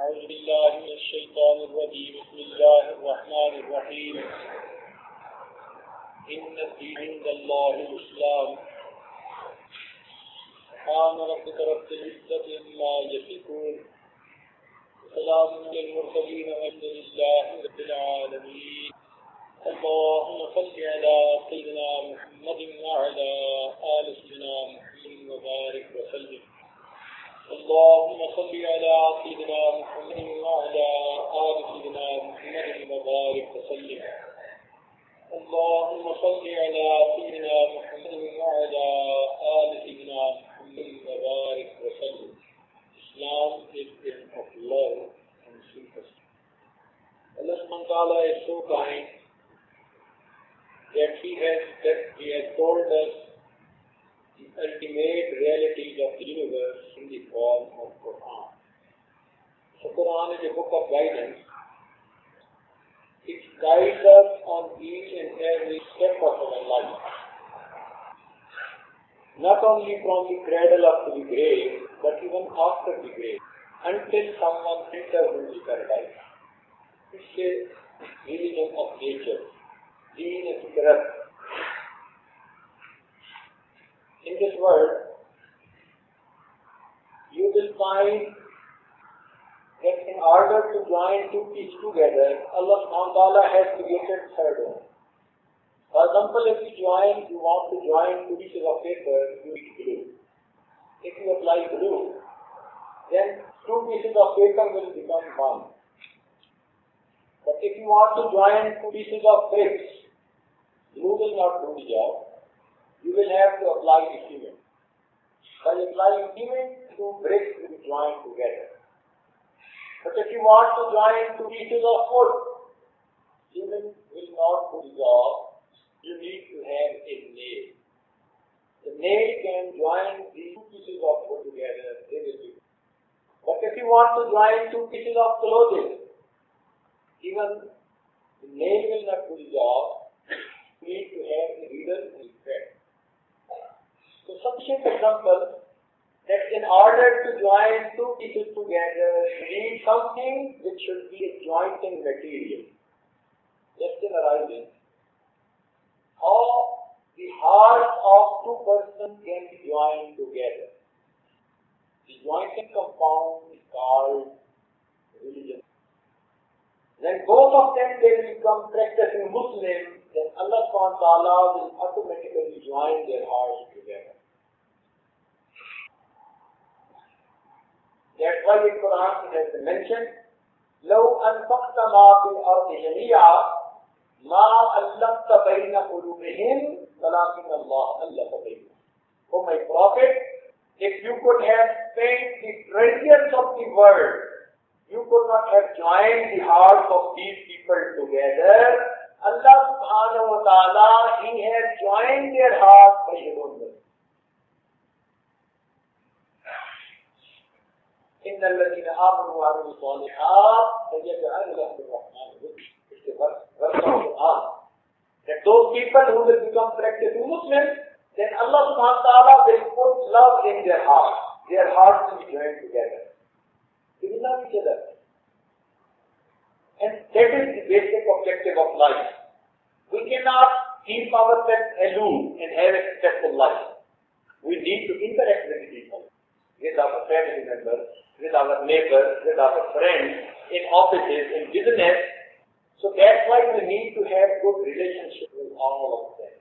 أعوذ بالله من الشيطان الرجيم بسم الله الرحمن الرحيم إن الدين عند الله الإسلام سبحان ربك رب العزة عما يصفون وسلام على المرسلين والحمد لله رب العالمين اللهم صل على سيدنا محمد وعلى آل سيدنا محمد وبارك وسلم اللهم صل على سيدنا محمد وعلى آل سيدنا محمد وبارك وسلم اللهم صل على سيدنا محمد وعلى آل سيدنا محمد وبارك وسلم. Islam is in of love and sympathy. Allah subhanahu wa ta'ala is so kind that He has told us the ultimate realities of the universe in the form of Quran. So Quran is a book of guidance. It guides us on each and every step of our life. Not only from the cradle up to the grave, but even after the grave, until someone enters into the paradise. It's a religion of nature. Deen is correct. In this world, you will find that in order to join two pieces together, Allah subhanahu wa ta'ala has created third one. For example, if you want to join two pieces of paper, you need glue. If you apply glue, then two pieces of paper will become one. But if you want to join two pieces of bricks, glue will not do the job. You will have to apply the cement. By applying cement, two bricks will be joined together. But if you want to join two pieces of wood, cement will not do the job. You need to have a nail. The nail can join these two pieces of wood together. They will be. But if you want to join two pieces of clothing, even the nail will not do the job. You need to have a needle and thread. So sufficient example that in order to join two pieces together, you need something which should be a jointing material. Just in arising. How the hearts of two persons can be joined together. The jointing compound is called religion. When both of them they will become practicing Muslims, then Allah subhanahu wa ta'ala will automatically join their hearts together. That's why in Quran it has been mentioned, لو أنفقت ما في الأرض جميعا ما ألفت بين قلوبهم ولكن الله ألف بينهم. Oh my Prophet, if you could have spent the treasures of the world, you could not have joined the hearts of these people together. Allah subhanahu wa ta'ala, He has joined their hearts by His own will. إن الذين آمنوا وعملوا الصالحات سيجعل لهم الرحمن ودا. It's a verse of Quran. That those people who will become practicing Muslims, then Allah subhanahu wa ta'ala will put love in their hearts. Their hearts will be joined together. They will love each other. And that is the basic objective of life. We cannot keep ourselves aloof and have a successful life. We need to interact with people, with our family members, with our neighbors, with our friends, in offices, in business. So that's why we need to have good relationship with all of them.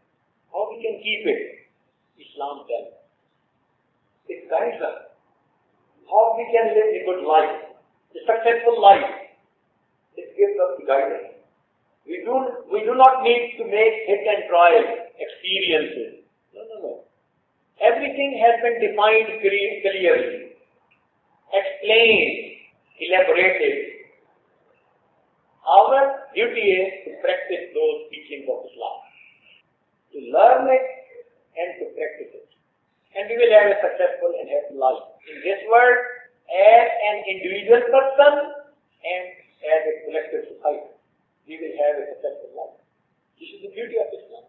How we can keep it? Islam tells us. It guides us. How we can live a good life, a successful life. It gives us the guidance. We do not need to make hit and try experiences. No. Everything has been defined clearly, explained, elaborated. Our duty is to practice those teachings of Islam, to learn it and to practice it. And we will have a successful and happy life in this world as an individual person and as a collective society. We will have a successful life. This is the beauty of Islam.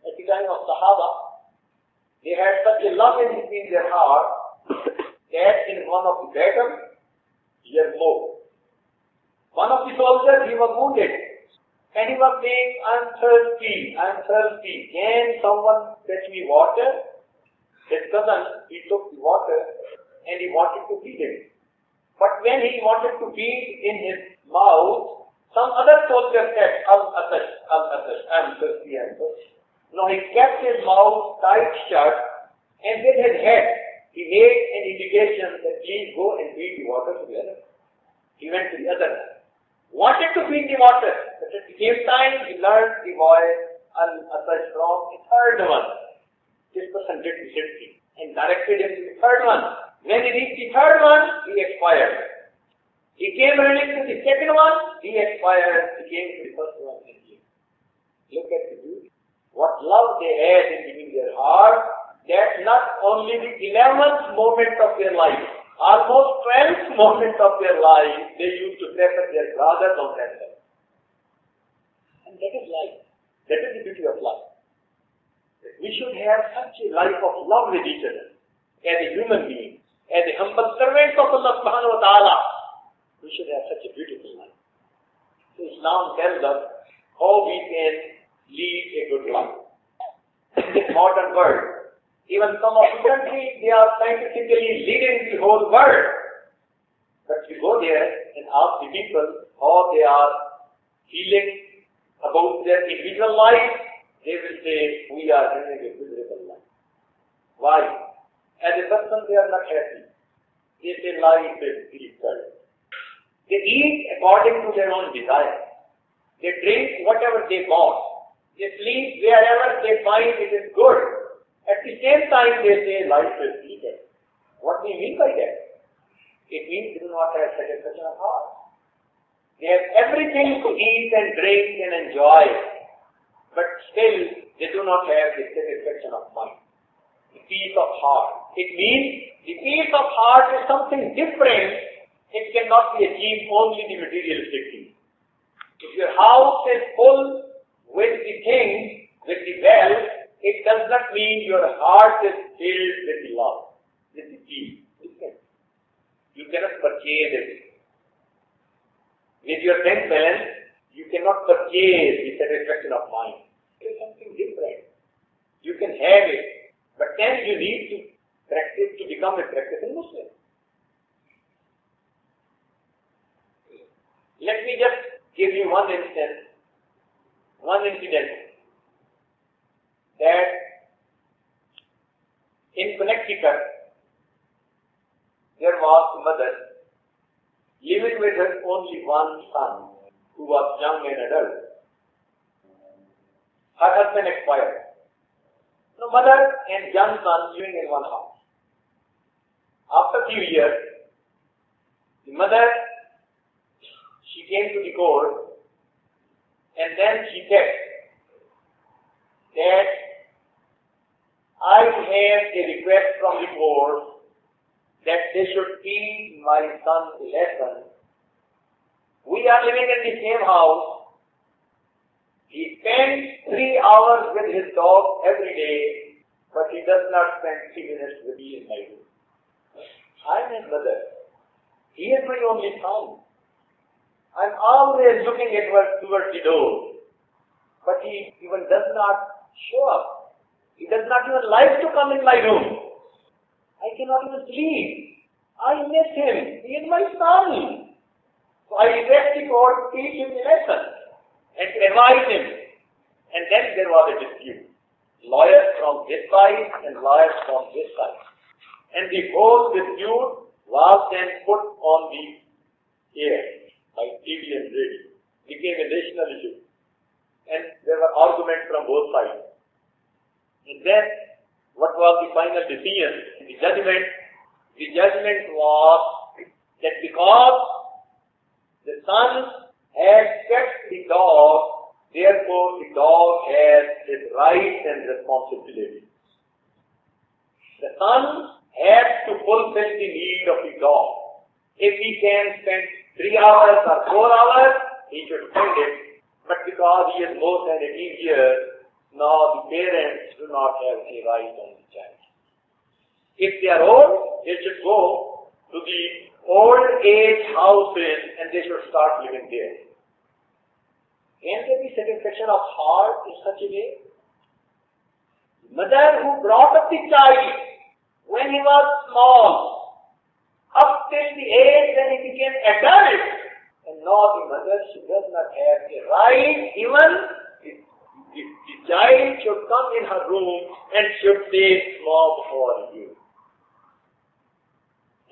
At the time of Sahaba, they had such a love in between their heart that in one of the battles, years more. One of the soldiers, he was wounded, and he was saying, I'm thirsty, can someone fetch me water? His cousin, he took the water and he wanted to feed him. But when he wanted to feed in his mouth, some other soldier said, Al-Atash, I'm thirsty. No, he kept his mouth tight shut, and with his head, he made an indication that please go and feed the water to the other. He went to the other, wanted to feed the water, but at the same time, he learned the voice, Al-Atash, from the third one. This person did the same thing and directed him to the third one. When he reached the third one, he expired. He came running to the second one, he expired. He came to the first one and he. Look at the beauty. What love they had in giving their heart, that not only the 11th moment of their life, almost 12th moment of their life, they used to prefer their brothers on themselves. And that is life. That is the beauty of life. We should have such a life of love with each other, as a human being, as a humble servant of Allah subhanahu wa ta'ala. We should have such a beautiful life. So Islam tells us how we can lead a good life. In this modern world, even some of the countries, they are scientifically leading the whole world. But you go there and ask the people how they are feeling about their individual life, they will say, we are living a miserable life. Why? As a person, they are not happy. They say life is difficult. They eat according to their own desire. They drink whatever they want. They sleep wherever they find it is good. At the same time, they say life is difficult. What do you mean by that? It means they do not have satisfaction of heart. They have everything to eat and drink and enjoy, but still they do not have the satisfaction of mind, the peace of heart. It means the peace of heart is something different. It cannot be achieved only the materialistic thing. If your house is full with the things, with the wealth, it does not mean your heart is filled with the love, with the peace. You cannot purchase it. With your bank balance, you cannot purchase the satisfaction of mind. It is something different. You can have it, but then you need to practice to become a practicing Muslim. Let me just give you one incident that in Connecticut, there was a mother living with her only one son, who was young and adult. Her husband expired. So mother and young son living in one house. After a few years, the mother, she came to the court, and then she said that I have a request from the court that they should teach my son a lesson. We are living in the same house. He spends 3 hours with his dog every day, but he does not spend 3 minutes with me in my room. I am his mother. He is my only son. I am always looking towards the door, but he even does not show up. He does not even like to come in my room. I cannot even sleep. I miss him. He is my son. So I request the court to teach him a lesson and to advise him. And then there was a dispute. Lawyers from this side and lawyers from this side. And the whole dispute was then put on the air by TV and radio. It became a national issue. And there were arguments from both sides. And then what was the final decision? The judgment was that because the son had kept the dog, therefore the dog has his rights and responsibilities. The son has to fulfill the need of the dog. If he can spend 3 hours or 4 hours, he should spend it. But because he is more than 18 years, now the parents do not have any right on the child. If they are old, they should go to the old age houses and they should start living there. Can there be satisfaction of heart in such a way? Mother who brought up the child when he was small, up till the age when he became adult, and now the mother, she does not have a right, even the child should come in her room and should say, Mom, how are you?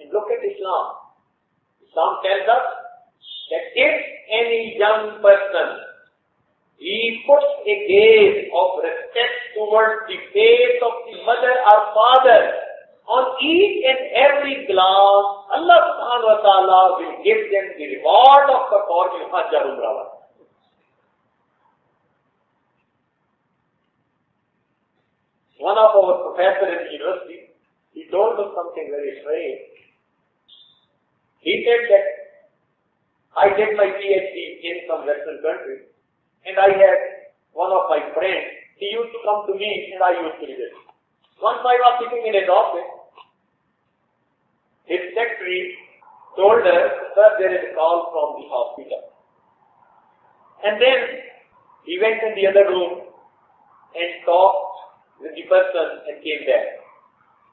And look at Islam. Islam tells us that if any young person, he puts a gaze of respect towards the face of the mother or father on each and every glance, Allah subhanahu wa ta'ala will give them the reward of performing Hajj or Umrah. One of our professors in the university, he told us something very strange. He said that I did my PhD in some Western country, and I had one of my friends, he used to come to me and I used to visit. Once I was sitting in his office, his secretary told us, sir, there is a call from the hospital. And then he went in the other room and talked with the person and came back.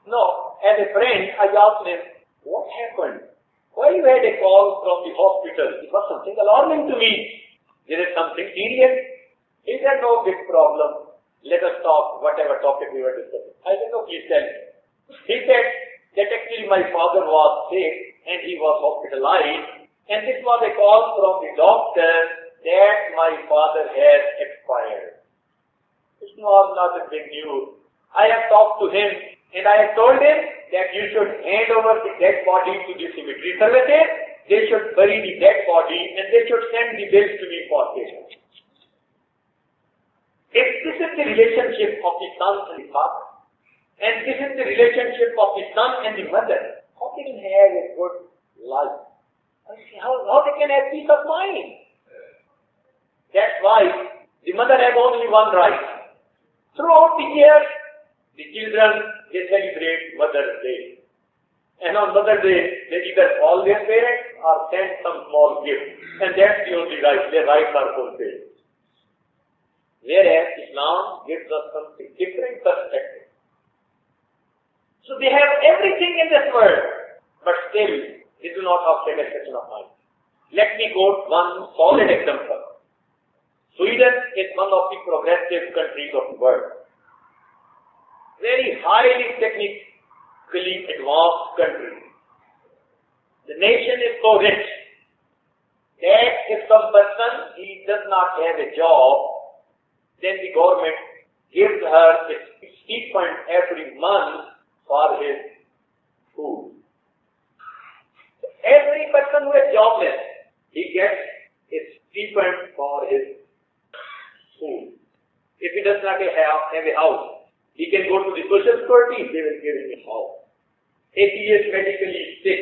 No, as a friend, I asked him, what happened? Why you had a call from the hospital? It was something alarming to me. There is something serious. Is there no big problem? Let us talk whatever topic we were discussing. I said, no, please tell me. He said that actually my father was sick and he was hospitalized, and this was a call from the doctor that my father has expired. It was not a big news. I have talked to him and I have told him that you should hand over the dead body to the cemetery services. They should bury the dead body and they should send the bills to me for payment. If this is the relationship of the son and the father, and this is the relationship of the son and the mother, how they can have a good life? How they can have peace of mind? That's why the mother has only one right. Throughout the year, the children, they celebrate Mother's Day. And on Mother's Day, they either call their parents or send some small gift. And that's the only right. Their rights are fulfilled. Whereas Islam gives us something different perspective. So they have everything in this world, but still they do not have satisfaction of mind. Let me quote one solid example. Sweden is one of the progressive countries of the world. Very highly technically advanced country. The nation is so rich that if some person he does not have a job, then the government gives her a stipend every month for his food. Every person who is jobless, he gets a stipend for his food. If he does not have a house, he can go to the social security, they will give him a house. If he is medically sick,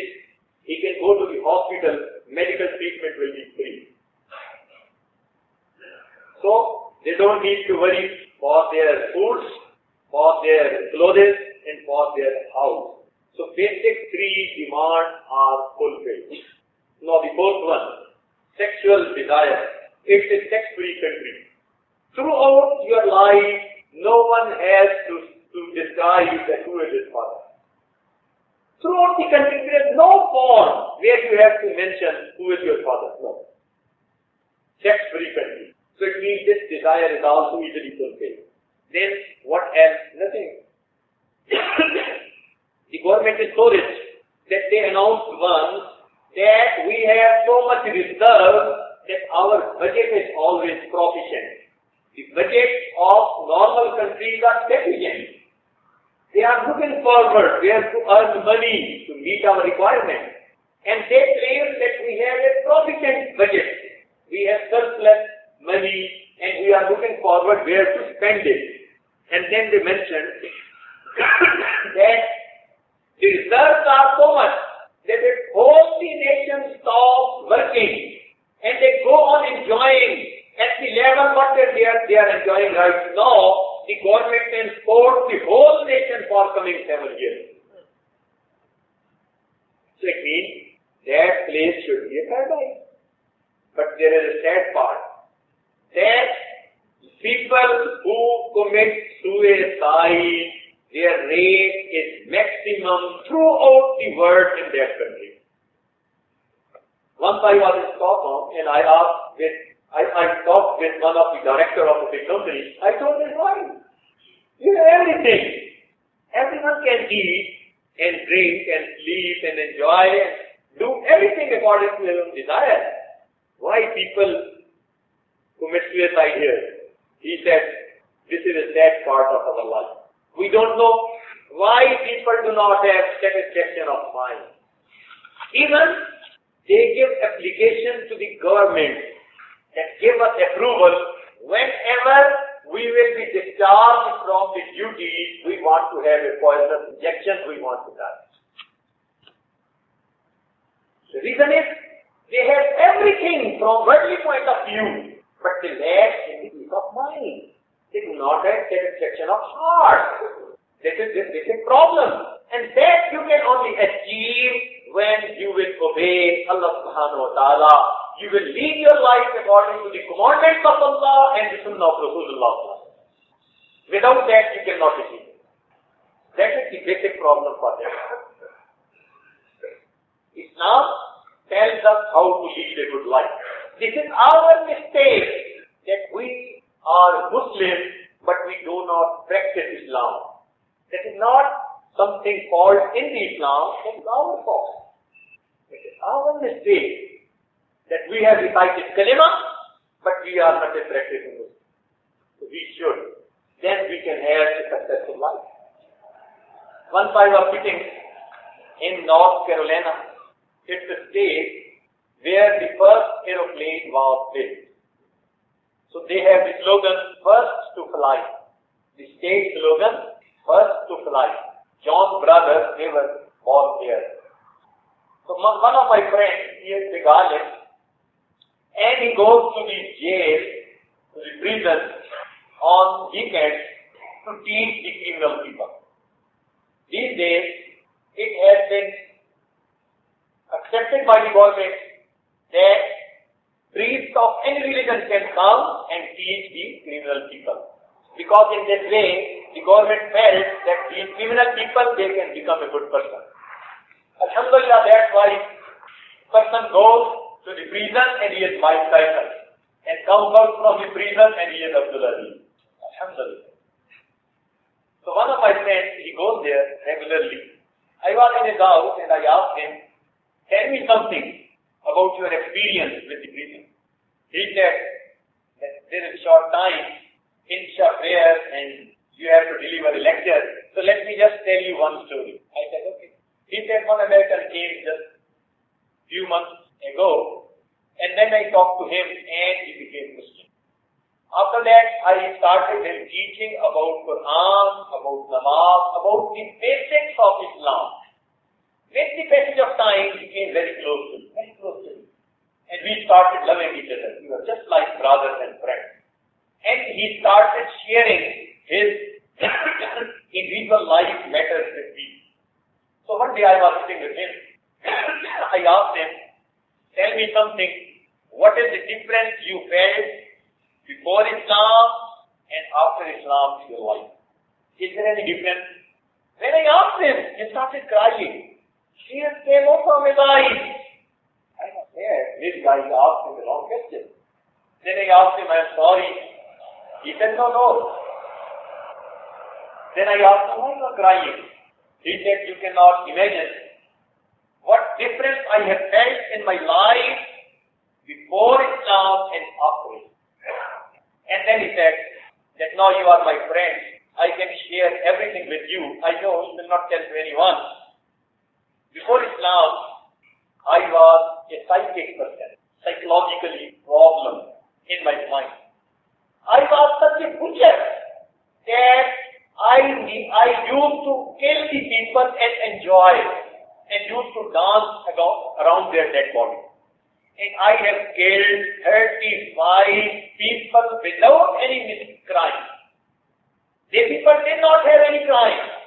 he can go to the hospital, medical treatment will be free. So, they don't need to worry for their food, for their clothes, and for their house. So, basic three demands are fulfilled. Now, the fourth one, sexual desire. It's a sex-free country. Throughout your life, no one has to describe that who is his father. Throughout the country, there is no form where you have to mention who is your father. No. Sex-free country. So it means this desire is also easily fulfilled. Then what else? Nothing. The government is so rich that they announced once that we have so much reserve that our budget is always proficient. The budget of normal countries are deficient. They are looking forward where to earn money to meet our requirements. And they claim that we have a proficient budget. We have surplus money and we are looking forward where to spend it. And then they mentioned that the reserves are so much that if whole the nation stops working and they go on enjoying at the level what they are enjoying right now, the government can support the whole nation for coming 7 years. So it means this should be a paradise. But there is a sad part, that people who commit suicide, their rate is maximum throughout the world in that country. Once I was in Stockholm and I talked with one of the directors of a big company. I told him, why? You have everything. Everyone can eat and drink and sleep and enjoy and do everything according to their own desire. Why people commit suicide here? He said, this is a sad part of our life. We don't know why people do not have satisfaction of mind. Even they give application to the government and give us approval whenever we will be discharged from the duties. We want to have a poisonous injection, we want to die. The reason is, they have everything from worldly point of view, but they lack in the peace of mind. They do not have satisfaction of heart. This is a problem. And that you can only achieve when you will obey Allah subhanahu wa ta'ala. You will lead your life according to the commandments of Allah and the Sunnah of Rasulullah. Without that, you cannot achieve it. That is the basic problem for them. Islam tells us how to lead a good life. This is our mistake, that we are Muslims, but we do not practice Islam. That is not something fault in the Islam, that is our fault. It is our mistake that we have recited kalima, but we are not a practicing Muslim. So we should. Then we can have a successful life. Once I was sitting in North Carolina. It's a state where the first aeroplane was built. So they have the slogan, first to fly. The state slogan, first to fly. John's brother, they were all there. So one of my friends, he is the Ghalib, and he goes to the jail, to the prison, on weekends to teach the criminal people. These days, it has been accepted by the government that priests of any religion can come and teach the criminal people. Because in this way, the government felt that these criminal people, they can become a good person. Alhamdulillah, that's why person goes to the prison and he is bicycle, and comes out from the prison and he is Abdullah. Alhamdulillah. So one of my friends, he goes there regularly. I was in his house and I asked him, tell me something about your experience with the prison. He said that there is a short time, Insha prayer, and you have to deliver a lecture. So let me just tell you one story. I said, okay. He said one American came just few months ago, and then I talked to him and he became Muslim. After that, I started him teaching about Quran, about Namaz, about the basics of Islam. With the passage of time, he came very close to me. And we started loving each other. We were just like brothers and friends. And he started sharing his individual life matters with me. So one day I was sitting with him. I asked him, tell me something. What is the difference you felt before Islam and after Islam in your life? Is there any difference? When I asked him, he started crying. Tears came out from his eyes. I was there. This guy asked him the wrong question. Then I asked him, I'm sorry. He said, no. Then I asked him, why are you crying? He said, you cannot imagine what difference I have felt in my life before Islam and after it. And then he said, that now you are my friend. I can share everything with you. I know you will not tell to anyone. Before Islam, I was a psychic person, psychologically problem in my mind. I was such a butcher that I used to kill the people and enjoy and used to dance around their dead body. And I have killed 35 people without any crime. These people did not have any crime.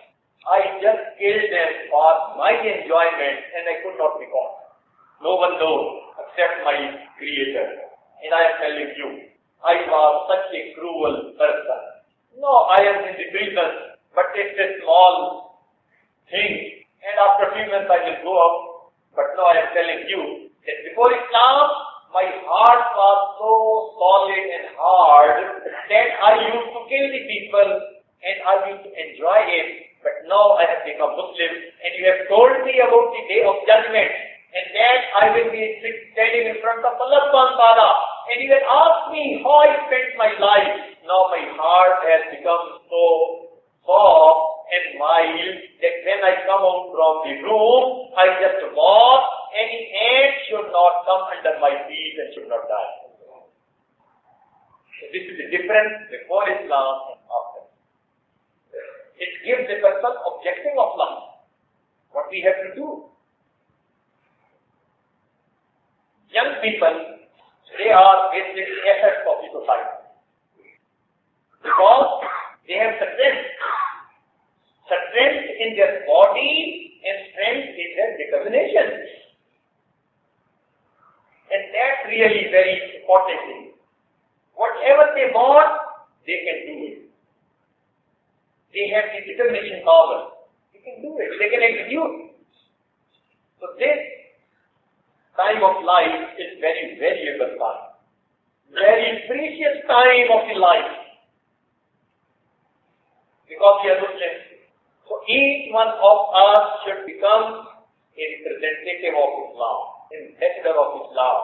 I just killed them for my enjoyment and I could not be caught. No one knows except my Creator. And I am telling you, I was such a cruel person. No, I am in the prison, but it's a small thing. And after a few months I will go out. But no, I am telling you that before Islam, my heart was so solid and hard that I used to kill the people and I used to enjoy it. But now I have become Muslim and you have told me about the day of judgment and that I will be standing in front of Allah subhanahu wa ta'ala and you have asked me how I spent my life. Now my heart has become so soft and mild that when I come out from the room, I just walk. Any ant should not come under my feet and should not die. This is the difference before Islam and after. It gives a person objective of life. What we have to do. Young people, they are basic assets of the society. Because they have strength. Strength in their body and strength in their determination. And that's really very important thing. Whatever they want, they can do it. They have the determination power. They can do it. They can execute. So this time of life is very valuable time. Very precious time of the life. Because we are Muslims. So each one of us should become a representative of Islam, ambassador of Islam.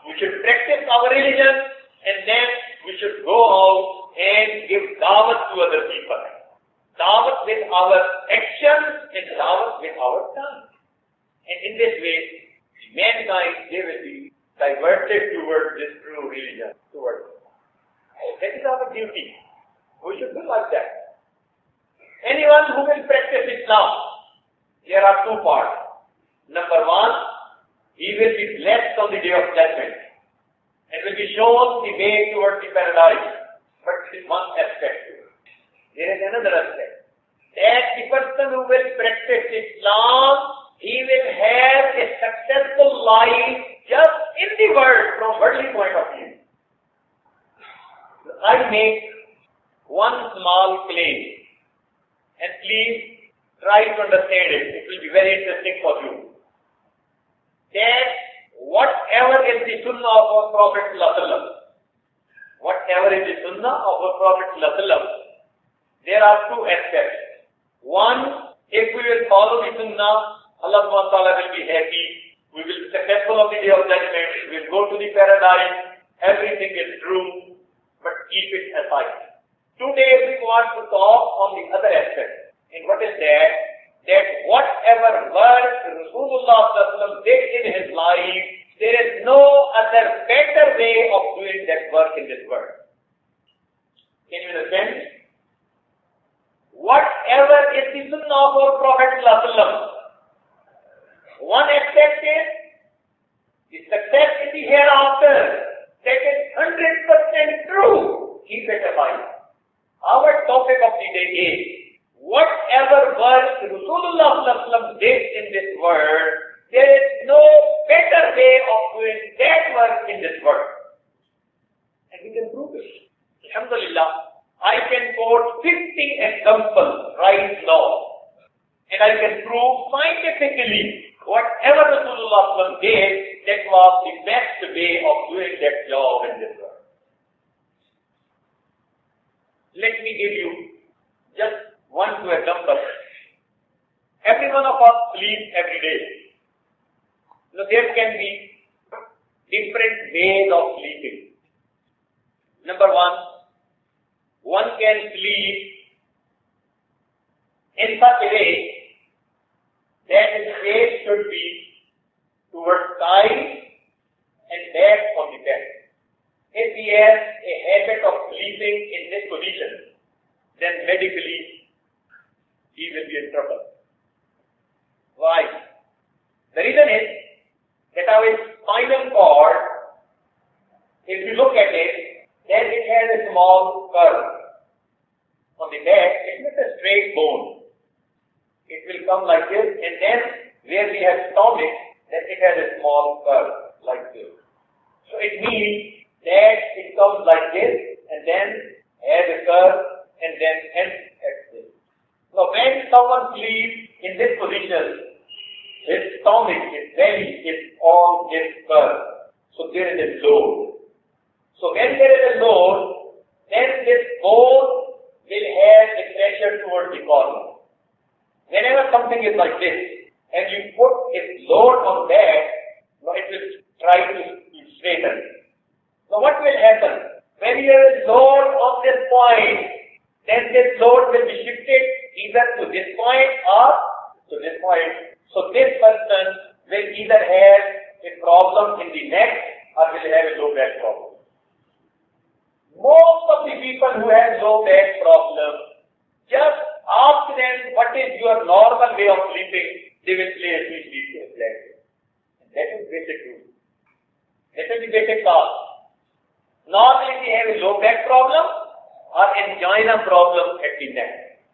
We should practice our religion and then we should go out and give dawat to other people. Dawat with our actions and dawat with our tongue. And in this way, mankind, they will be diverted towards this true religion, towards it. That is our duty. We should do like that. Anyone who will practice Islam, there are two parts. Number one, he will be blessed on the day of judgment and will be shown the way towards the paradise. But this is one aspect. There is another aspect. That the person who will practice Islam, he will have a successful life just in the world from worldly point of view. I make one small claim and please try to understand it. It will be very interesting for you. That whatever is the sunnah of our Prophet ﷺ, whatever is the sunnah of our Prophet ﷺ, there are two aspects. One, if we will follow the sunnah, Allah subhanahu wa ta'ala will be happy. We will be successful on the day of judgment. We will go to the paradise. Everything is true, but keep it aside. Today we want to talk on the other aspect. And what is that? That whatever work Rasulullah did in his life, there is no other better way of doing that work in this world. Can you understand? Whatever is the sunnah of our Prophet ﷺ, one aspect is the success in the hereafter. That is 100% true. Keep it in mind. Our topic of the day is whatever work Rasulullah did in this world, there is no better way of doing that work in this world. And we can prove it. Alhamdulillah, I can quote 50 examples right now. And I can prove scientifically whatever Rasulullah did, that was the best way of doing that job in this world. Let me give you just one two examples. Every one of us sleeps every day. So there can be different ways of sleeping. Number one can sleep in such a way that his face should be towards side and back on the bed. If he has a habit of sleeping in this position, then medically he will be in trouble. Why? The reason is that our spinal cord, if you look at it, then it has a small curve. On the back, it is a straight bone. It will come like this, and then where we have stomach, then it has a small curve like this. So it means that it comes like this and then has a curve and then ends at this. Now when someone sleeps in this position, his stomach, his belly is on this curve. So there is a load. So when there is a load, then this bone will have a pressure towards the corner. Whenever something is like this, and you put a load on that, it will try to straighten. So what will happen? When you have a load on this point, then this load will be shifted either to this point or to this point. So this person will either have a problem in the neck or will have a low back problem. Most of the people who have low back problem, just ask them what is your normal way of sleeping. They will say as we sleep like that. That is basic rule. That is the basic cause. Normally they have a low back problem or angina problem at the neck.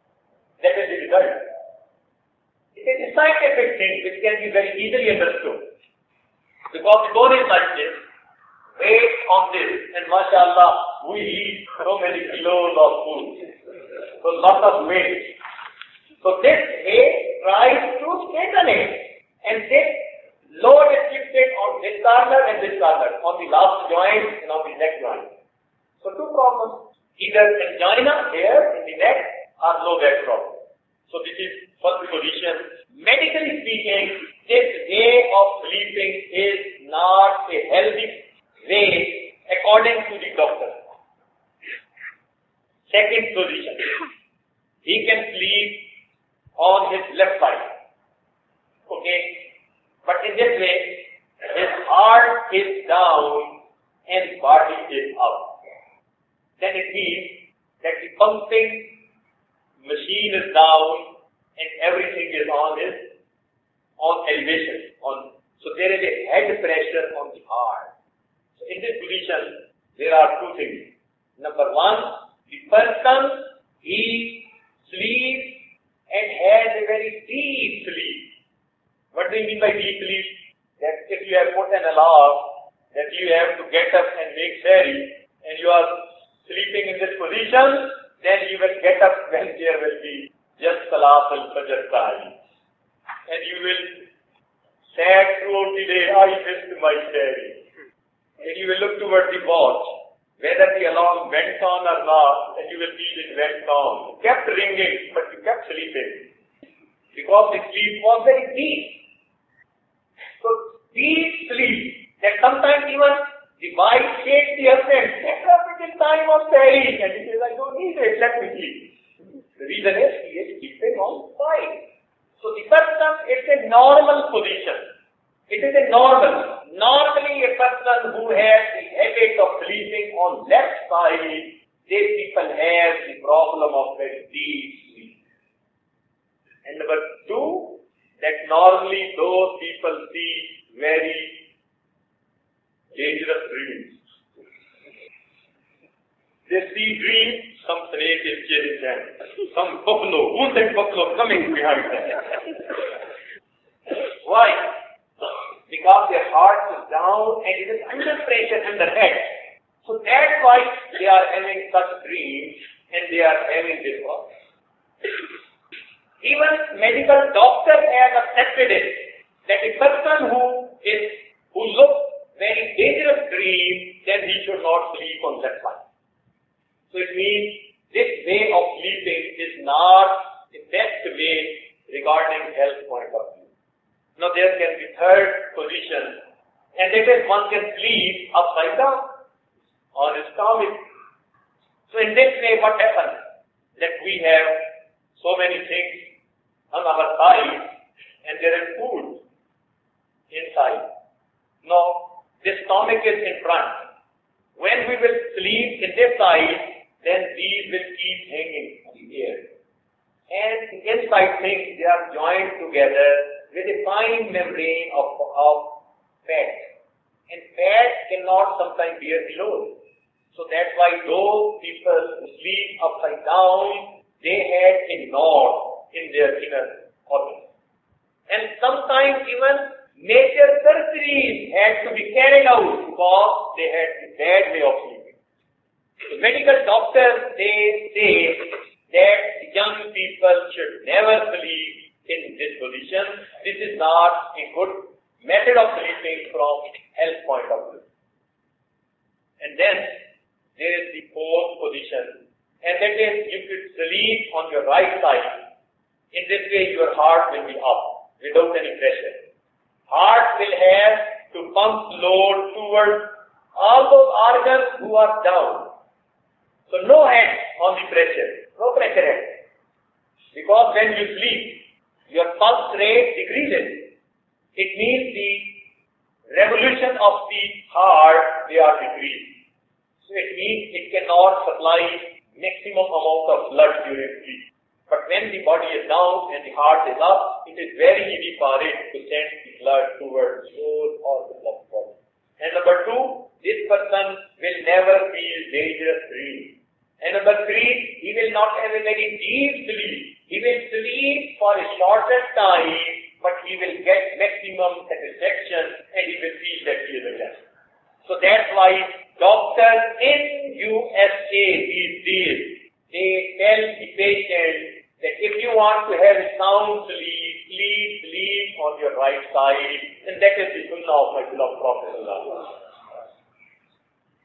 That is the result. It is a scientific thing which can be very easily understood. Because the bone is like this, weight on this, and mashallah, we eat so many kilos of food. So lot of weight. So this weight tries to straighten it. And this load is shifted on this corner and this corner, on the last joint and on the neck joint. So two problems, either angina here in the neck or low back problem. So this is first position. Medically speaking, this way of sleeping is not a healthy way according to the doctor. Second position, he can sleep on his left side. Okay? But in this way, his heart is down and body is up. Then it means that the pumping machine is down and everything is on elevation. So there is a head pressure on the heart. So in this position, there are two things. Number one, the person, he sleeps and has a very deep sleep. What do you mean by deep sleep? That if you have put an alarm that you have to get up and make sari and you are sleeping in this position, then you will get up when there will be just Salat al-Fajr time. And you will say throughout the day, I missed my sari. And you will look towards the watch, whether the alarm went on or not, and you will feel it went on. It kept ringing, but you kept sleeping. Because the sleep was very deep. So deep sleep, that sometimes even the wife shakes the husband, get up, it is time of sari. And he says, I don't need it, let me sleep. The reason is he is sleeping on side. So the person, it's a normal position. It is a normal. Normally a person who has the habit of sleeping on left side, these people have the problem of very deep sleep. And number two, that normally those people see very dangerous dreams. They see dreams, some snake is chasing them, some buffalo, who's that buffalo coming behind them? Why? Because their heart is down and it is under pressure in the head. So that's why they are having such dreams and they are having this problem. Even medical doctors have accepted it, that a person who looks very dangerous dream, then he should not sleep on that side. So it means this way of sleeping is not the best way regarding health point of view. Now there can be third position, and that is one can sleep upside down on his stomach. So in this way what happens? That we have so many things on our side and there is food inside. Now this stomach is in front. When we will sleep in this side, then these will keep hanging in the air. And the inside things, they are joined together with a fine membrane of fat. And fat cannot sometimes bear the load. So that's why those people who sleep upside down, they had a knot in their inner organs. And sometimes even major surgeries had to be carried out because they had the bad way of sleeping. The medical doctors, they say that young people should never sleep in this position. This is not a good method of sleeping from health point of view. And then there is the fourth position, and that is you should sleep on your right side. In this way your heart will be up without any pressure. Heart will have to pump load towards all those organs who are down. So no hand on the pressure, no pressure hand. Because when you sleep, your pulse rate decreases. It means the revolution of the heart, they are decreased. So it means it cannot supply maximum amount of blood during sleep. But when the body is down and the heart is up, it is very easy for it to send the blood towards all organs of the body. And number two, this person will never feel dangerous dreams. And number three, he will not have a very deep sleep. He will sleep for a shorter time, but he will get maximum satisfaction and he will feel that he is alive. So that's why doctors in USA these days, they tell the patient that if you want to have a sound sleep, please sleep on your right side. And that is the sunnah of my beloved Prophet.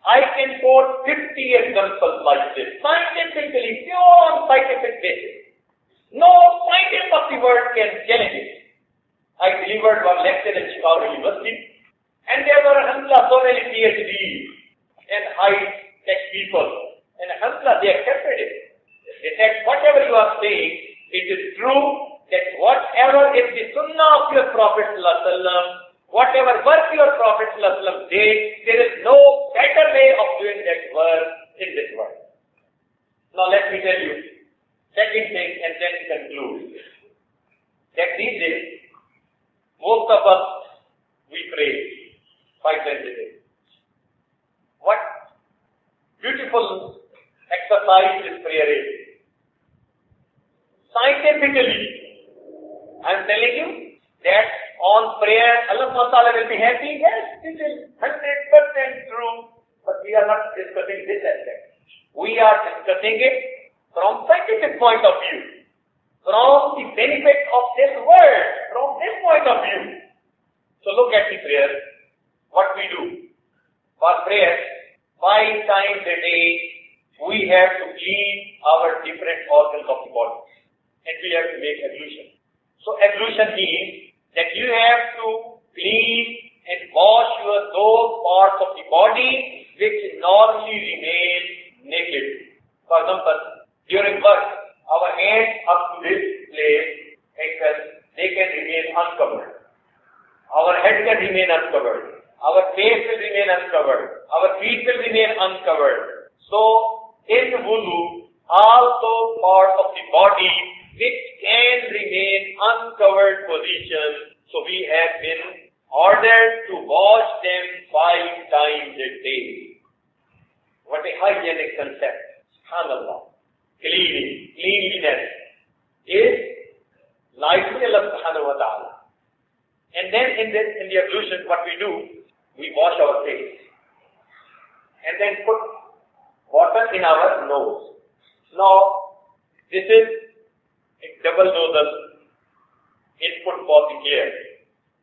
I can quote 50 examples like this, scientifically, pure on scientific basis. No scientist of the world can challenge it. I delivered one lecture in Chicago University, and there were alhamdulillah so many PhDs and high-tech people, and alhamdulillah they accepted it. They said, whatever you are saying, it is true that whatever is the sunnah of your Prophet ﷺ, whatever work your Prophet ﷺ did, there is no better way of doing that work in this world. Now let me tell you, second thing and then conclude. That these days, most of us, we pray 5 times a day. What beautiful exercise this prayer is. Scientifically, I am telling you that on prayer, Allah SWT will be happy. Yes, this is 100% true, but we are not discussing this aspect. We are discussing it from scientific point of view, from the benefit of this world, from this point of view. So look at the prayer, what we do. For prayer, 5 times a day, we have to clean our different organs of the body. And we have to make ablution. So ablution means that you have to clean and wash those parts of the body which normally remain naked. For example, during work, our hands up to this place, they can remain uncovered. Our head can remain uncovered. Our face will remain uncovered. Our feet will remain uncovered. So, in wudu, all those parts of the body which can remain uncovered position, so we have been ordered to wash them 5 times a day. What a hygienic concept. SubhanAllah. Cleanliness is like Allah subhanahu wa ta'ala. And then in the ablution, what we do, we wash our face. And then put water in our nose. Now, this is a double nozzle input for the air.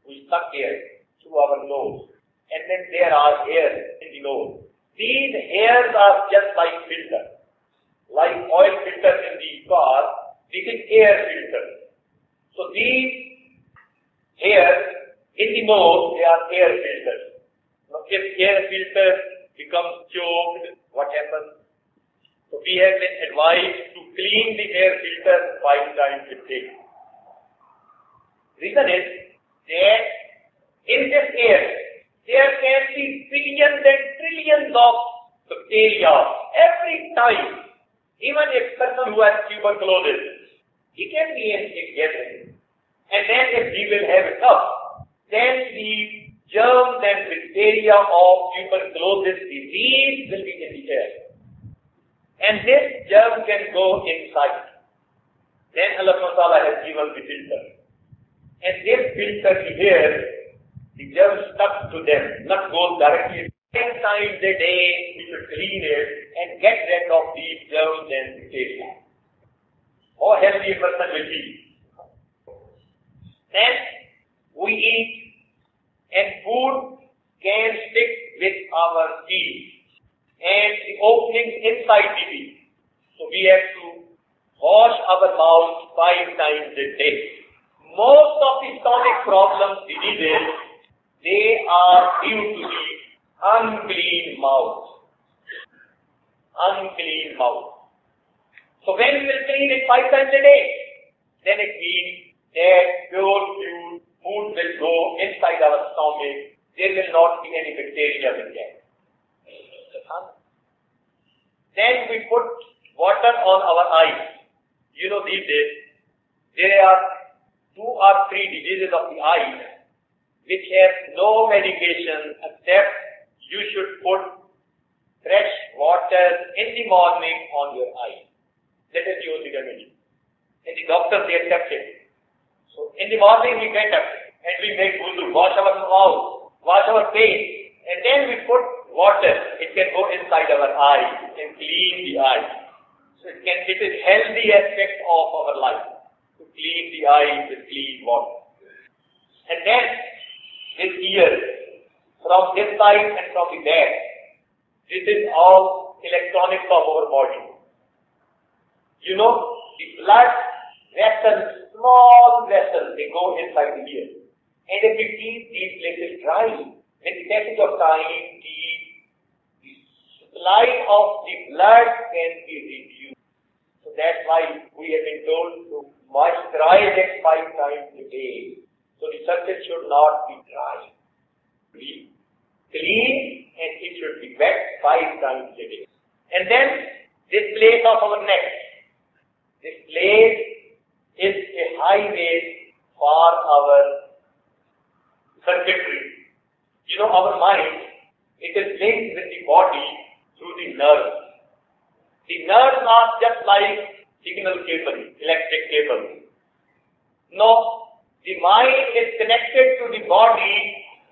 We suck air through our nose. And then there are hairs in the nose. These hairs are just like filters. Like oil filters in the car, this is air filter. So these hairs in the nose, they are air filters. Now if air filter becomes choked, what happens? So we have been advised to clean the air filter 5 times a day. Reason is that in this air, there can be billions and trillions of bacteria every time. Even a person who has tuberculosis, he can be in a gathering. And then if he will have it up, then the germs and bacteria of tuberculosis disease will be in the air. And this germ can go inside. Then Allah SWT has given the filter. And this filter here the germs stuck to them, not go directly. 10 times a day, we should clean it and get rid of these germs and bacteria. How healthy a person will be. Then we eat, and food can stick with our teeth and the openings inside the teeth. So we have to wash our mouth 5 times a day. Most of the stomach problems, diseases, they are due to the unclean mouth. Unclean mouth. So when we will clean it 5 times a day, then it means that pure food will go inside our stomach. There will not be any bacteria in there. Then we put water on our eyes. You know, these days, there are 2 or 3 diseases of the eyes which have no medication except you should put fresh water in the morning on your eyes. That is the only remedy. And the doctors, they accept it. So in the morning we get up and we make wudu, wash our mouth, wash our face, and then we put water. It can go inside our eyes and clean the eyes. So it is healthy aspect of our life to clean the eyes with clean water. And then this ear, from this side and from the back, this is all electronics of our body. You know, the blood vessels, small vessels, they go inside the ear. And if we keep these places dry, with the passage of time, the supply of the blood can be reduced. So that's why we have been told to moisturize it 5 times a day. So the surface should not be dry. Be clean and it should be wet 5 times a day. And then this place of our neck. This place is a highway for our circuitry. You know, our mind, it is linked with the body through the nerves. The nerves are just like signal cable, electric cable. No, the mind is connected to the body,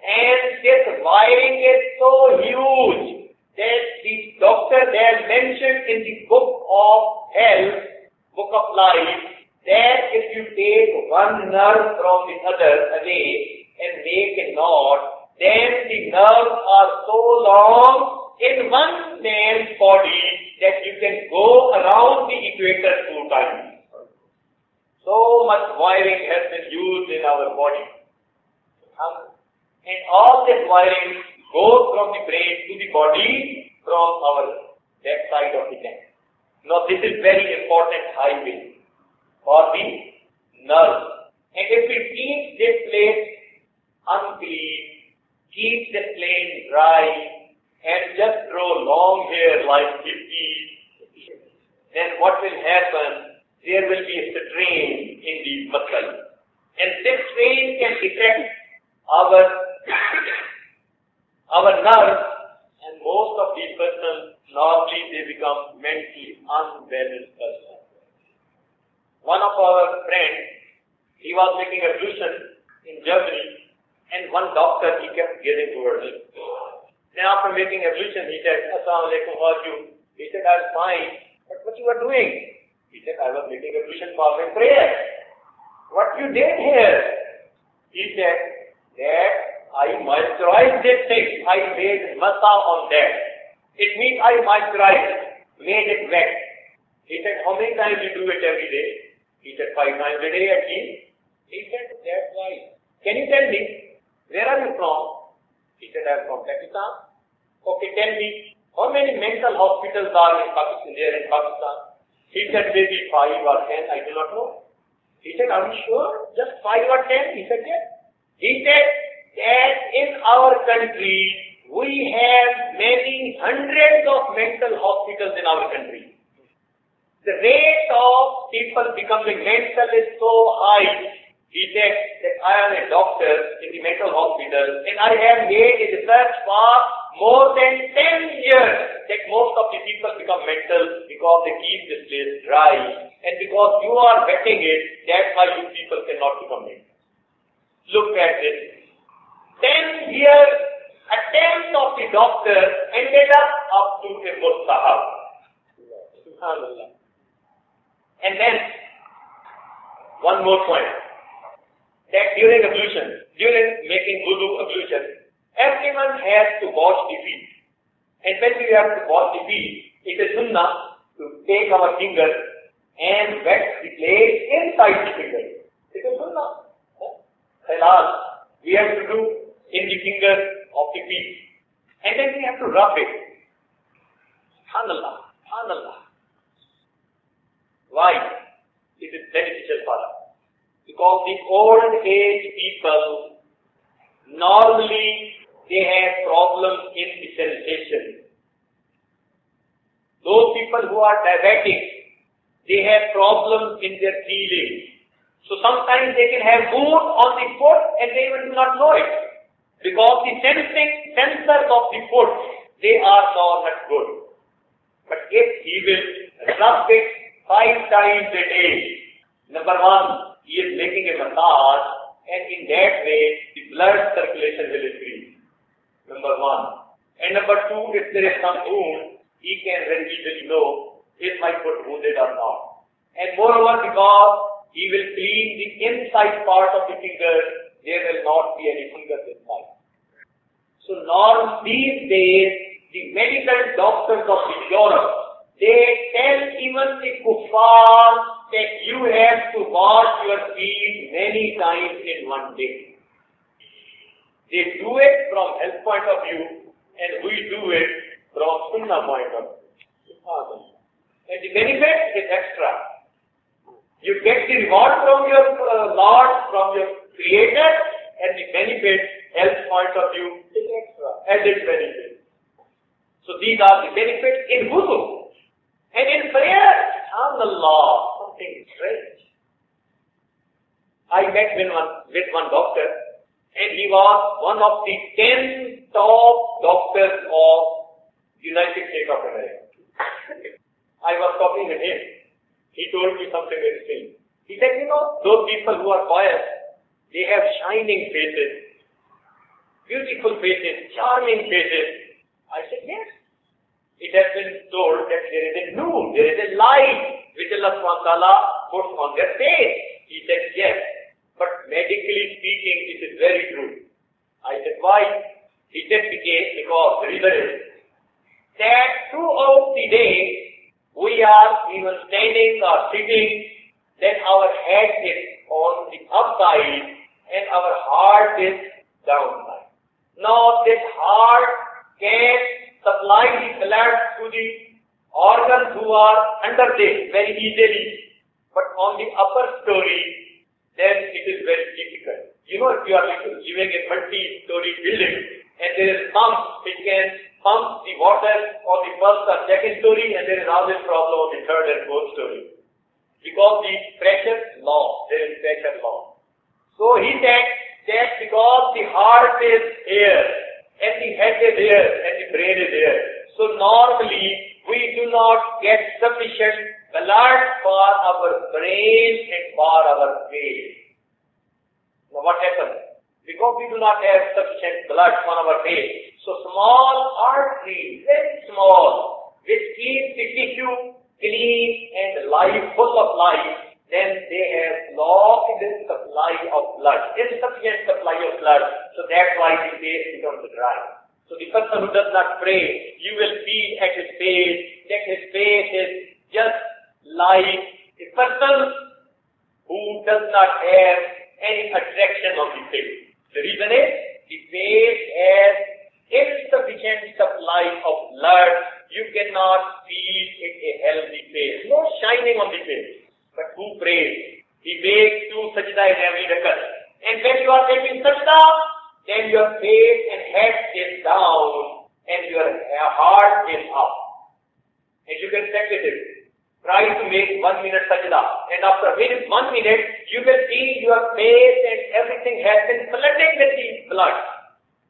and this wiring is so huge that the doctor there mentioned in the book of health, book of life, that if you take one nerve from the other away and make a knot, then the nerves are so long in one man's body that you can go around the equator 2 times. So much wiring has been used in our body. And all this wiring goes from the brain to the body from our back side of the neck. Now this is very important highway for the nerve. And if we keep this place unclean, keep this place dry, and just grow long hair like 50, then what will happen? There will be a strain in the muscle. And this strain can affect our nerves, and most of these persons, normally they become mentally unbalanced persons. One of our friends, he was making ablution in Germany, and one doctor, he kept getting towards him. Then after making ablution, he said, "Assalamu alaikum, how are you?" He said, "I'm fine." "But what you are doing?" He said, "I was making ablution for my prayer." "What you did here?" He said, "That I moisturized this thing. I made masa on that. It means I moisturized, made it wet." He said, "How many times you do it every day?" He said, 5 times a day at least. He said, "That's why. Can you tell me, where are you from?" He said, "I'm from Pakistan." "Okay, tell me, how many mental hospitals are in Pakistan? He said, "Maybe 5 or 10, I do not know." He said, "Are you sure? Just 5 or 10? He said, "Yes." He said that in our country, we have many hundreds of mental hospitals in our country. The rate of people becoming mental is so high. He said that I am a doctor in the mental hospital, and I have made a research for more than 10 years that most of the people become mental because they keep this place dry, and because you are wetting it, that's why you people cannot become mental. Look at this. 10-year attempt of the doctor ended up to a mustahab. Subhanallah. And then, one more point, that during ablution, during making wudu ablution, everyone has to wash the feet. And when we have to wash the feet, it is sunnah to take our finger and wet the place inside the finger. It is sunnah. Halal, we have to do in the finger of the feet. And then we have to rub it. Subhanallah, subhanallah. Why? It is beneficial for us. Because the old age people, normally they have problems in the sensation. Those people who are diabetic, they have problems in their feeling. So sometimes they can have wound on the foot and they even do not know it. Because the sensors of the foot, they are not good. But if he will rub it 5 times a day, number one, he is making a massage, and in that way, the blood circulation will increase. Number one. And number two, if there is some wound, he can very easily know is my foot wounded or not. And moreover, because he will clean the inside part of the finger, there will not be any fingers inside. So now these days, the medical doctors of Europe, they tell even the kuffar that you have to wash your feet many times in one day. They do it from health point of view, and we do it from sunnah point of view. And the benefit is extra. You get the reward from your Lord, from your Creator, and the benefit, health point of view, is extra, added benefit. So these are the benefits in wudu. And in prayer, subhanallah, something strange. I met with one doctor, and he was one of the 10 top doctors of United States of America. I was talking with him. He told me something very strange. He said, those people who are pious, they have shining faces, beautiful faces, charming faces. I said, yes. It has been told that there is a nur, there is a light which Allah subhanahu wa ta'ala puts on their face. He said, yes. But medically speaking, it is very true. I said, why? He said, because the reason is that throughout the day, we are even standing or sitting, then our head is on the upside and our heart is downside. Now this heart can supply the blood to the organs who are under this very easily. But on the upper story, then it is very difficult. If you are living in a multi-story building and there is pump which can pump the water on the first or second story, and there is always problem on the third and fourth story. Because the pressure law, there is pressure law. So he said that because the heart is here, and the head is here, and the brain is here. So normally, we do not get sufficient blood for our brain and for our face. Now what happens? Because we do not have sufficient blood on our face, so small arteries, very small, which keep the tissue clean and full of life, then they have lost the supply of blood, insufficient supply of blood, so that's why the face becomes dry. So the person who does not pray, you will see at his face that his face is just like a person who does not have any attraction of the face. The reason is, the face has insufficient supply of blood. You cannot see it a healthy face. No shining on the face. But who prays? He makes 2 sajda in every rakat. And when you are making sajda, then your face and head is down and your heart is up. And you can practice it. Try to make 1 minute sajda. And after 1 minute, you will see your face and everything has been flooded with the blood.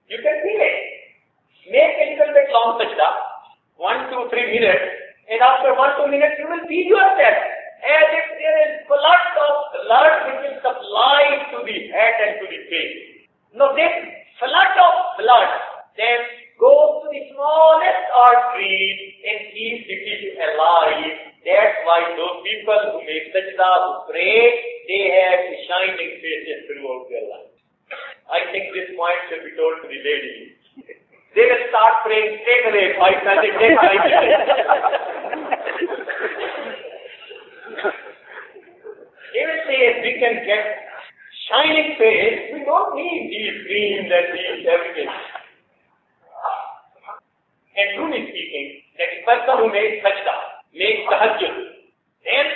You can feel it. Make a little bit long sajda, 1 to 3 minutes, and after 1 to 2 minutes, you will feel yourself as if there is flood of blood which is supplied to the head and to the face. Now this flood of blood then goes to the smallest arteries and keeps the tissue alive. That's why those people who make sajda, who pray, they have shining faces throughout their life. I think this point should be told to the ladies. They will start praying straight away, 5 minutes, 10 minutes. They will say, if we can get shining face, we don't need these creams and these everything. And truly speaking, that the person who makes sajda, makes tahajjud, then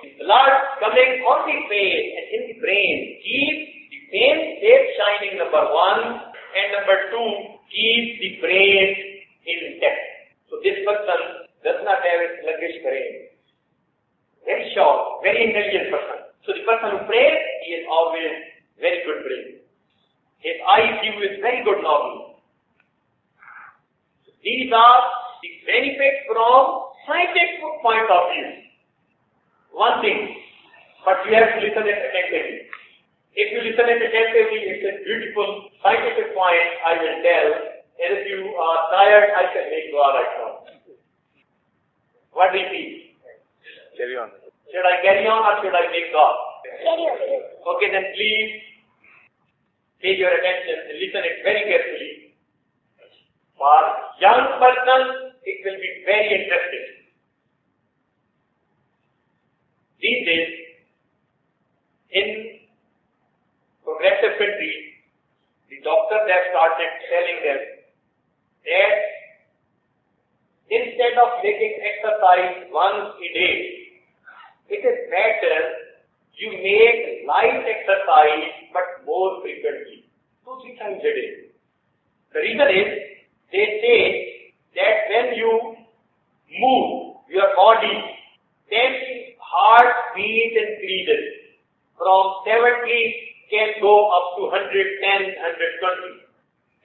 the blood coming on the face and in the brain keeps the same shape shining, number 1, and number 2, keeps the brain intact. So this person does not have a sluggish brain. Very short, very intelligent person. So the person who prays, he is always very good brain. His eye view is very good normally. These are the benefits from scientific point of view. One thing, but you have to listen it attentively. If you listen it attentively, it's a beautiful scientific point I will tell. And if you are tired, I can make dua right now. What do you feel? Carry on. Should I carry on or should I make dua? Carry on. Okay, then please pay your attention and listen it very carefully. For young person, it will be very interesting. These days, in progressive countries, the doctors have started telling them that instead of making exercise once a day, it is better you make light exercise but more frequently, 2-3 times a day. The reason is, they say that when you move your body, then the heartbeat increases. From 70 can go up to 110, 120.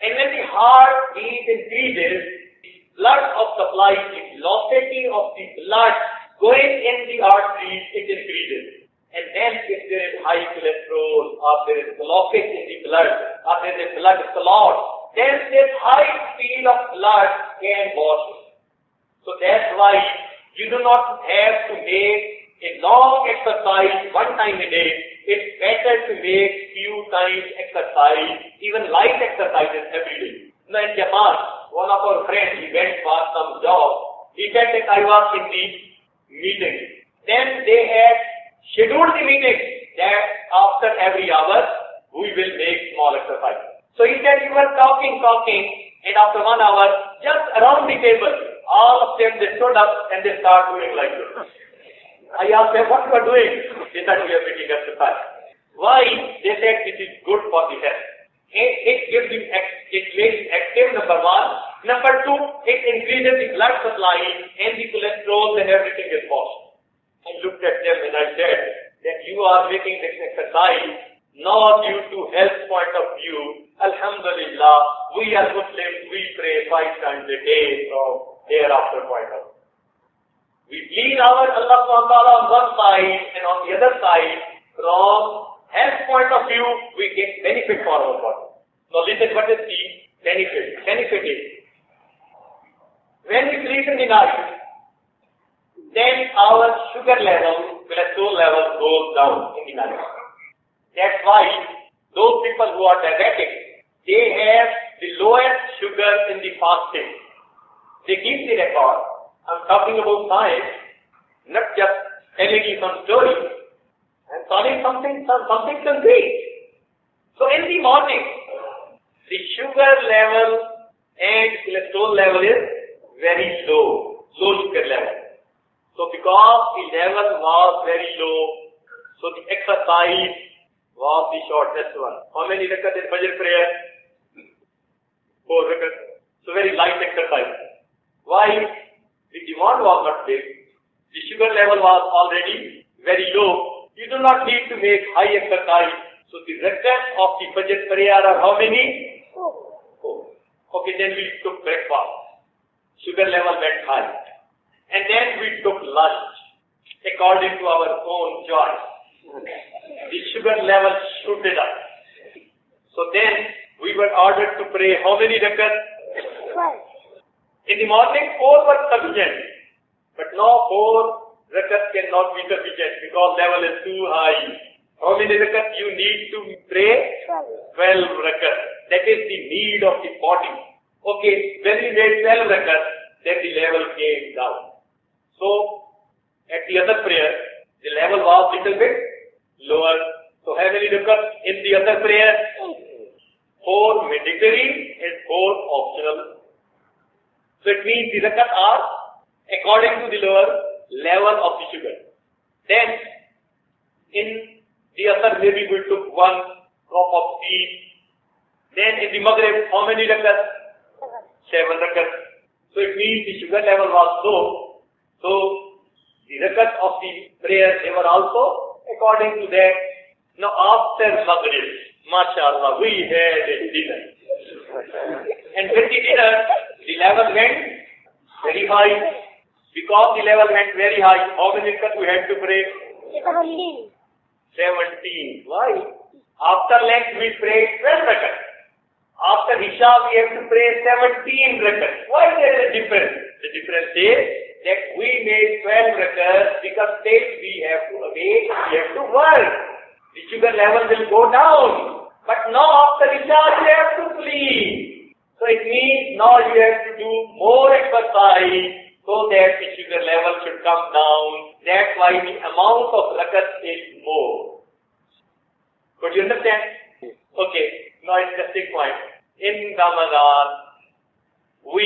And when the heartbeat increases, the blood of supply, the velocity of the blood going in the arteries, it increases. And then if there is high cholesterol, or there is blockage in the blood, or there is blood clot, then this high speed of blood can wash it. So that's why you do not have to make a long exercise 1 time a day. It's better to make few times exercise, even light exercises every day. Now in Japan, one of our friends, he went for some job. He said that I was in the meeting. Then they had scheduled the meeting that after every hour, we will make small exercise. So he said you were talking, and after 1 hour, just around the table, all of them, they stood up and they started doing like this. I asked them, what you are doing? They said, we are making exercise. Why? They said, it is good for the health. It gives him, it makes him active, number 1. Number 2, it increases the blood supply and the cholesterol and everything is possible. I looked at them and I said that you are making this exercise not due to health point of view. Alhamdulillah, we are Muslims, we pray 5 times a day from hereafter point of view. We please our Allah on one side and on the other side, from health point of view, we get benefit for our body. Now listen, what is the benefit? Benefit is, when we sleep in the night, then our sugar level, cholesterol level goes down in the night. That's why those people who are diabetic, they have the lowest sugar in the fasting. They keep the record. I'm talking about science, not just telling you some story. I'm telling something concrete. So in the morning, the sugar level and cholesterol level is very low sugar level. So because the level was very low, so the exercise was the shortest one. How many rakat in Fajr prayer? 4 rakat. So very light exercise. Why? The demand was not big. The sugar level was already very low. You do not need to make high exercise. So the rakat of the Fajr prayer are how many? 4. Okay, then we took breakfast. Sugar level went high. And then we took lunch according to our own choice. The sugar level shooted up. So then we were ordered to pray how many rakat? 12. In the morning, 4 were sufficient. But now 4 rakat cannot be sufficient because level is too high. How many rakat you need to pray? 12 rakat. That is the need of the body. Okay, when we made 12 rakat, then the level came down. So, at the other prayer, the level was little bit lower. So, how many rakat in the other prayer? 4 mandatory and 4 optional. So, it means the rakat are according to the lower level of the sugar. Then, in the other maybe we took 1 drop of tea. Then in the Maghrib, how many rakat? 7 rakat. So it means the sugar level was low. So the rakat of the prayer, they were also according to that. Now after Maghrib, mashallah, we had a dinner. And with the dinner, the level went very high. Because the level went very high, how many rakat we had to pray? 17. Why? After lunch we prayed 12 rakat. After Isha we have to pray 17 rakat. Why there is a difference? The difference is that we made 12 rakat because then we have to awake, we have to work. The sugar level will go down. But now after Isha you have to sleep. So it means now you have to do more exercise so that the sugar level should come down. That's why the amount of rakat is more. Could you understand? Okay, now interesting point. In Ramadan, we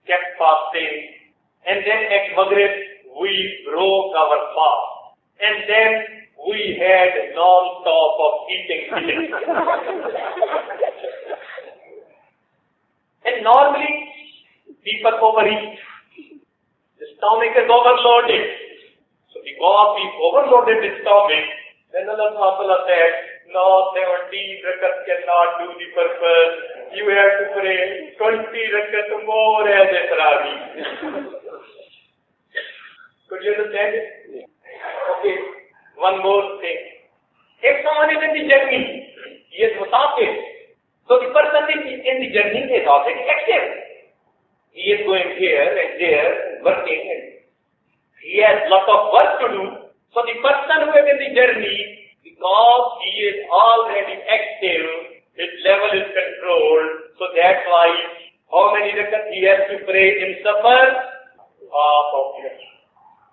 kept fasting, and then at Maghrib, we broke our fast. And then we had non-stop of eating. And normally, people overeat. The stomach is overloaded. So because we overloaded the stomach, then Allah Ta'ala said, no, 17 rakat cannot do the purpose. You have to pray 20 rakat more as a tarawih. Could you understand it? Okay, one more thing. If someone is in the journey, he is musafir. So the person in the journey is already active. He is going here and there, working, and he has lot of work to do. So the person who is in the journey, because he is already active, his level is controlled, so that's why how many rakat he has to pray in safar? Half of it.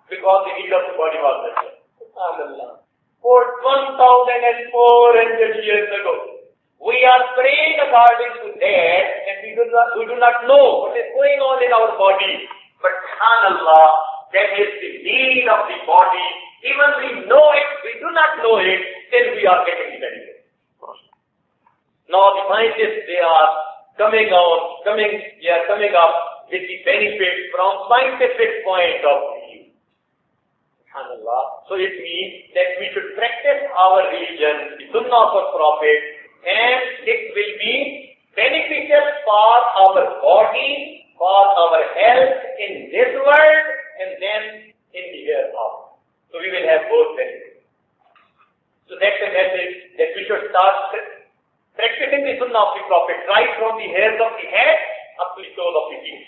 Because the need of the body was there. Subhanallah. For 1,400 years ago, we are praying according to that, and we do not know what is going on in our body. But subhanallah, that is the need of the body. Even we know it, we do not know it, still we are getting the benefit. Now the scientists, they are coming up with the benefit from scientific point of view. SubhanAllah. So it means that we should practice our religion, the Sunnah of our Prophet, and it will be beneficial for our body, for our health in this world, and then in the hereafter. So we will have both benefits. So that's the message that we should start practicing the Sunnah of the Prophet right from the hairs of the head up to the soles of the feet.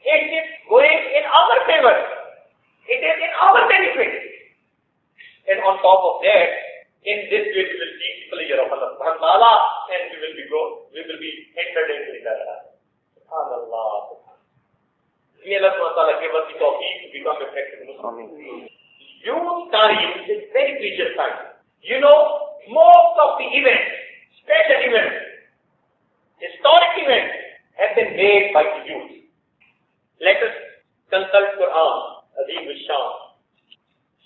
It is going in our favor. It is in our benefit. And on top of that, in this way we will see the pleasure of Allah subhanahu wa ta'ala, and we will be entered into the paradise. SubhanAllah. May Allah subhanahu wa ta'ala give us the tawfiq to become a practical Muslim. Youth time is very precious time. You know, most of the events, special events, historic events have been made by the youth. Let us consult Quran, Azim al-Sham.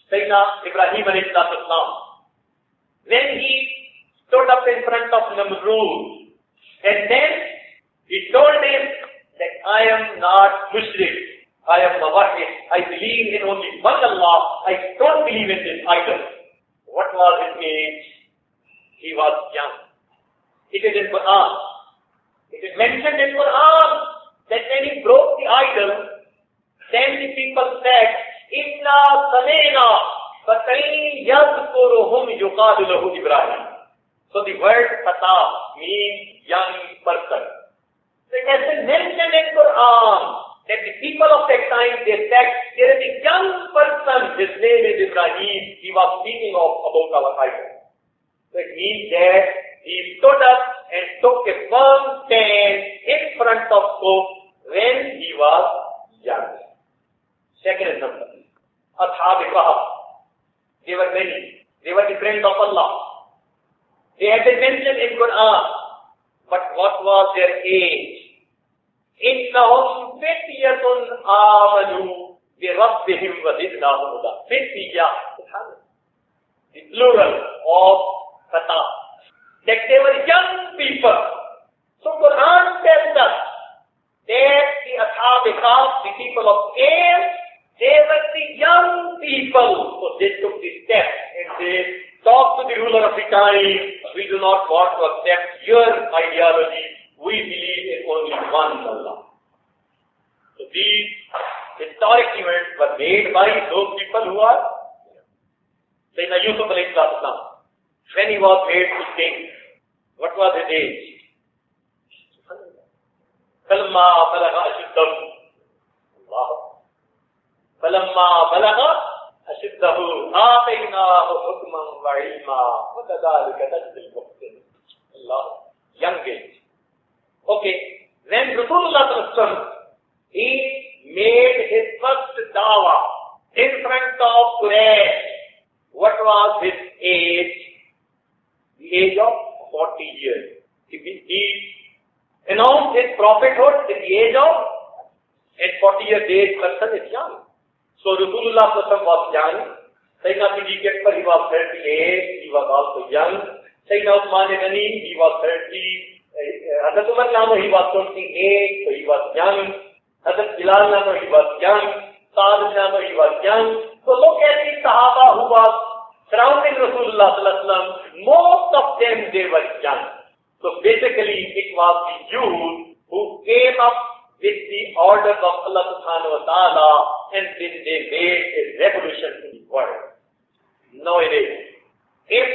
Sayyidina Ibrahim alayhi salam, when he stood up in front of Namrud, and then he told him that I am not mushrik. I am Mawahid. I believe in only one Allah. I don't believe in this idol. What was his age? He was young. It is in Quran. It is mentioned in Quran that when he broke the idol, then the people said, Inna Samena Fatay Yadkuruhum Yuqadu Lahu Ibrahim. So So the word fata means young person. So it has been mentioned in Quran that the people of that time, they said, there is a young person, his name is Ibrahim. He was speaking about our idol. So it means that he stood up and took a firm stand in front of folk when he was young. Second example, Ashab-e-Kahf. They were many. They were the friends of Allah. They have been mentioned in Quran. But what was their age? إِنَّهُمْ فِتْيَةٌ آمَنُوا بِرَبِّهِمْ وَزِدْنَاهُمْ هُدًى. Fitya, the plural of fata. That they were young people. So Quran tells us that the Ashab-e-Kahf, the people of age, they were the young people. So they took the step and they talked to the ruler of the time. We do not want to accept your ideology. We believe in only one Allah. So these historic events were made by those people who are Sayyidina Yusuf alayhi salam. When he was made to king, what was his age? فَلَمَّا بَلَغَ أَشُدَّهُ فَلَمَّا بَلَغَ أَشُدَّهُ آتَيْنَاهُ حُكْمًا وَعِلْمًا وَكَذَلِكَ نَجْزِي الْمُحْسِنِينَ. Allah, young age. Okay, when Rasulullah he made his first dawah in front of Quraysh, what was his age? The age of 40 years. He announced his prophethood at the age of, at 40 years age person is young. So Rasulullah was young. Sayyidina Siddiq he was 38, he was also young. Sayyidina Uthman Ghani, he was 30. Hazrat Umar Namo, he was 28, so he was young. Hazrat Bilal Namo, he was young. Sa'ad Namo, he was young. So look at the Sahaba who was surrounding Rasulullah sallallahu alaihi wasallam. Most of them, they were young. So basically, it was the youth who came up with the orders of Allah subhanahu wa ta'ala, and then they made a revolution in the world. Nowadays, if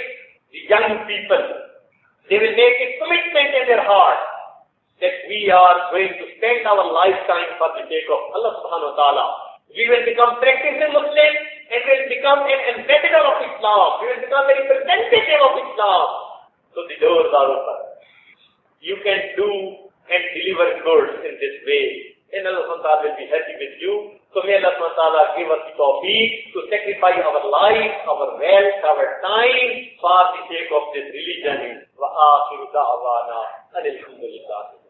the young people, they will make a commitment in their heart that we are going to spend our lifetime for the sake of Allah subhanahu wa ta'ala. We will become practicing Muslims and will become an ambassador of Islam. We will become a representative of Islam. So the doors are open. You can do and deliver goods in this way. And Allah subhanahu wa ta'ala will be happy with you. So may Allah subhanahu wa ta'ala give us the tawfiq to sacrifice our life, our wealth, our time for the sake of this religion. Wa akhiru da'wana alhamdulillah.